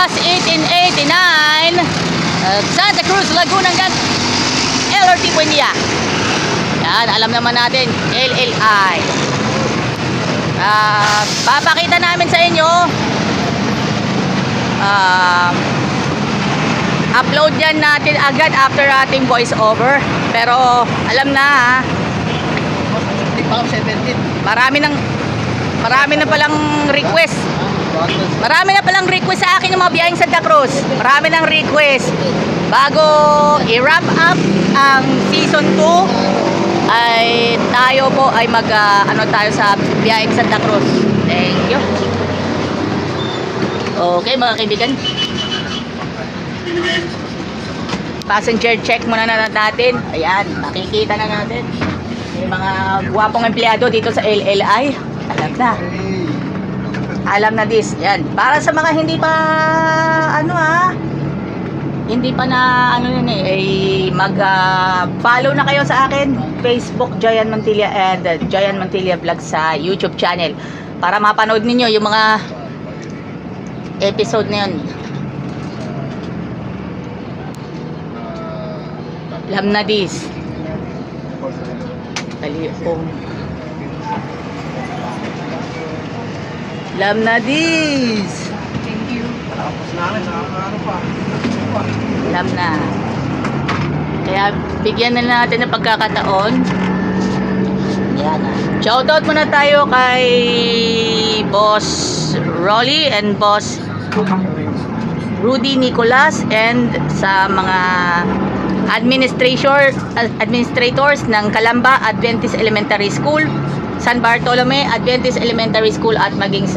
Class 1889, Santa Cruz, Laguna hanggang LRT Buendia. Yan, alam naman natin, LLI. Papakita namin sa inyo, upload yan natin agad after ating voice over. Pero alam na ha, marami na palang request. Marami na palang request sa akin yung mga biyaheng Santa Cruz. Marami ng request. Bago i-wrap up ang season 2 ay tayo po ay tayo sa biyaheng Santa Cruz. Thank you. Okay mga kaibigan, passenger check muna natin. Ayan, makikita na natin may mga guwapong empleyado dito sa LLI. Alam na this. Yan, para sa mga hindi pa mag-follow na kayo sa akin Facebook, Joyan Mantilla, and Joyan Mantilla Vlog sa YouTube channel para mapanood ninyo yung mga episode na yun. Alam na this. Alam na this. Thank you. Tapos namin, nakakaano pa. Alam na. Kaya bigyan na natin ng pagkakataon. Yan. Shoutout muna tayo kay Boss Rolly and Boss Rudy Nicolas and sa mga administrators ng Calamba Adventist Elementary School, San Bartolome Adventist Elementary School at maging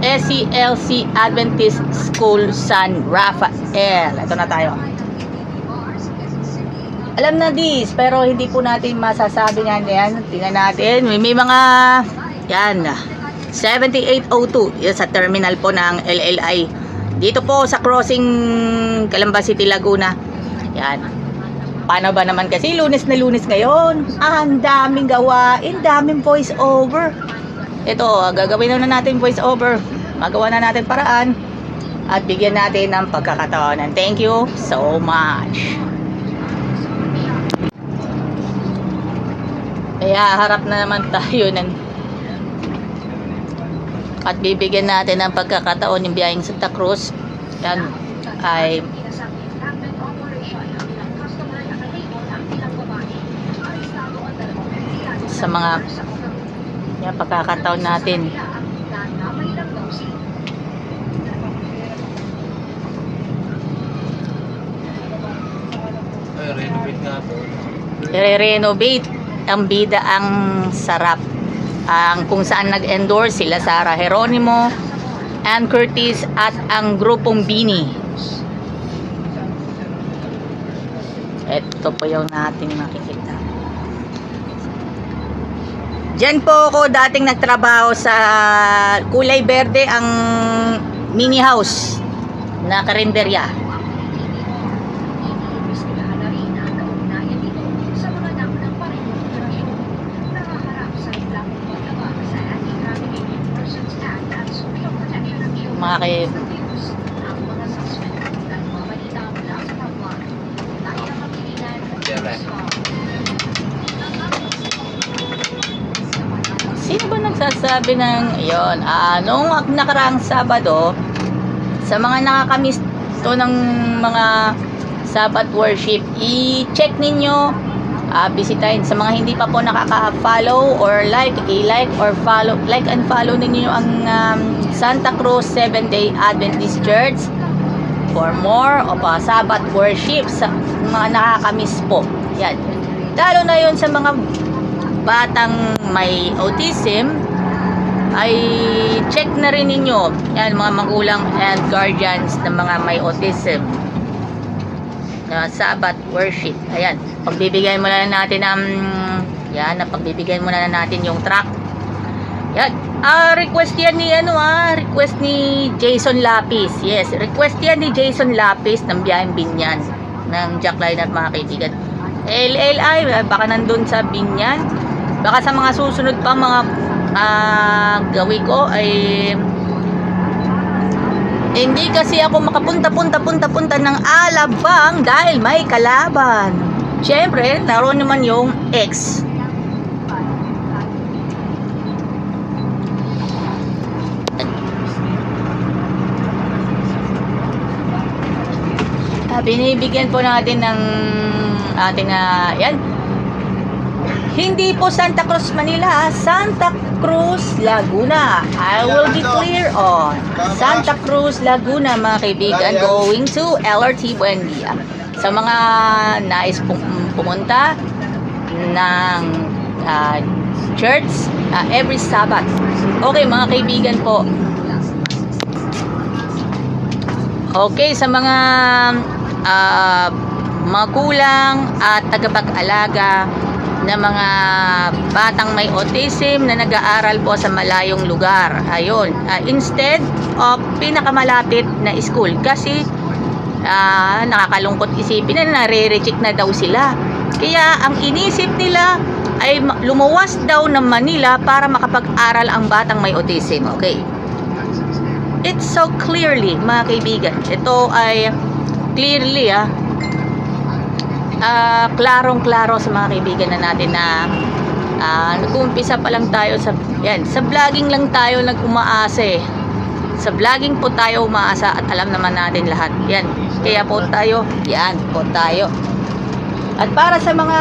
SCLC Adventist School San Rafael. Ito na tayo. Alam na this, pero hindi po natin masasabi yan. Tingnan natin. May mga yan 7802 yan sa terminal po ng LLI. Dito po sa crossing Calamba City, Laguna. Yan. Paano ba naman kasi Lunes na Lunes ngayon? Ang daming gawain, daming voice over. Ito, gagawin na natin voice over. Magawa na natin paraan at bigyan natin ng pagkakataon. And thank you so much. Kaya harap na naman tayo at bibigyan natin ng pagkakataon yung biyaheng Santa Cruz. Yan ay sa mga pagkakataon natin. Renovate nga po. I-renovate ang bida ang sarap. Ang kung saan nag-endorse sila Sara Geronimo, Ann Curtis at ang grupong Bini. Ito po yung natin makikita. Diyan po ako dating nagtrabaho sa kulay berde ang mini house na karinderya. Mga kayo sino ba nagsasabi ng yon? Nung nakaraang Sabado, sa mga nakakamiss to ng mga Sabbath worship, i-check ninyo, bisitahin. Sa mga hindi pa po nakaka-follow or i-like or follow, like and follow ninyo ang Santa Cruz 7-Day Adventist Church for more of Sabbath worship sa mga nakakamiss po. Yan. Lalo na yun sa mga batang may autism, ay check na rin ninyo yan, mga magulang and guardians ng mga may autism na Sabbath worship. Ayan, pagbibigay muna na natin pagbibigay muna na natin yung track. Yan, request yan ni request ni Jason Lapis. Yes, request yan ni Jason Lapis ng Biyaheng Binyan ng Jackline at mga kaibigan. LLI, baka nandun sa Binyan. Baka sa mga susunod pa mga gawi ko ay Hindi kasi ako makapunta ng Alabang dahil may kalaban. Siyempre, naroon naman yung ex. Binibigyan po natin ng ating yan. Hindi po Santa Cruz, Manila, Santa Cruz, Laguna. I will be clear on Santa Cruz, Laguna, mga kaibigan, going to LRT Buendia. Sa mga nais pumunta ng church every Sabbath. Okay, mga kaibigan po. Okay, sa mga magulang at tagapag-alaga na mga batang may autism na nag-aaral po sa malayong lugar. Ayun, instead of pinakamalapit na school kasi nakakalungkot isipin na nare-reject na daw sila. Kaya ang inisip nila ay lumuwas daw ng Manila para makapag-aral ang batang may autism. Okay. It's so clearly, mga kaibigan, ito ay clearly klarong-klaro sa mga kaibigan na natin na nag-uumpisa pa lang tayo sa vlogging lang tayo nag-umaasa eh. Sa vlogging po tayo umaasa at alam naman natin lahat. Yan. Kaya po tayo, At para sa mga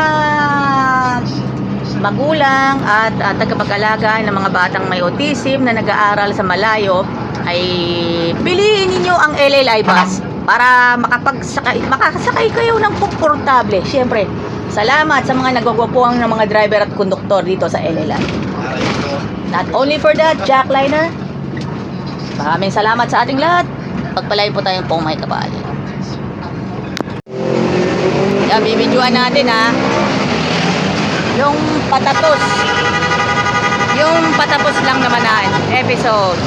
magulang at tagapag-alaga ng mga batang may autism na nag-aaral sa malayo, ay piliin ninyo ang LLI bus para makakasakay kayo ng komportable. Siyempre, salamat sa mga nagwagwapuang ng mga driver at konduktor dito sa LLI. Not only for that, Jackliner, maraming salamat sa ating lahat. Pagpalain po tayong pong may kapal. Yan, bibidyoan natin yung patapos lang naman na episode.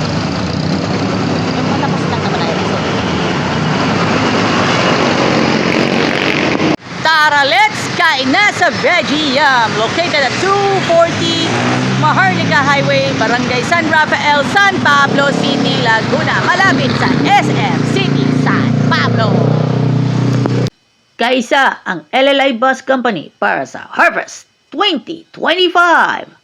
Tara, let's kain na sa Veggie Yum, located at 240 Maharlika Highway, Barangay San Rafael, San Pablo City, Laguna, malapit sa SM City, San Pablo. Kaisa ang LLI Bus Company para sa Harvest 2025.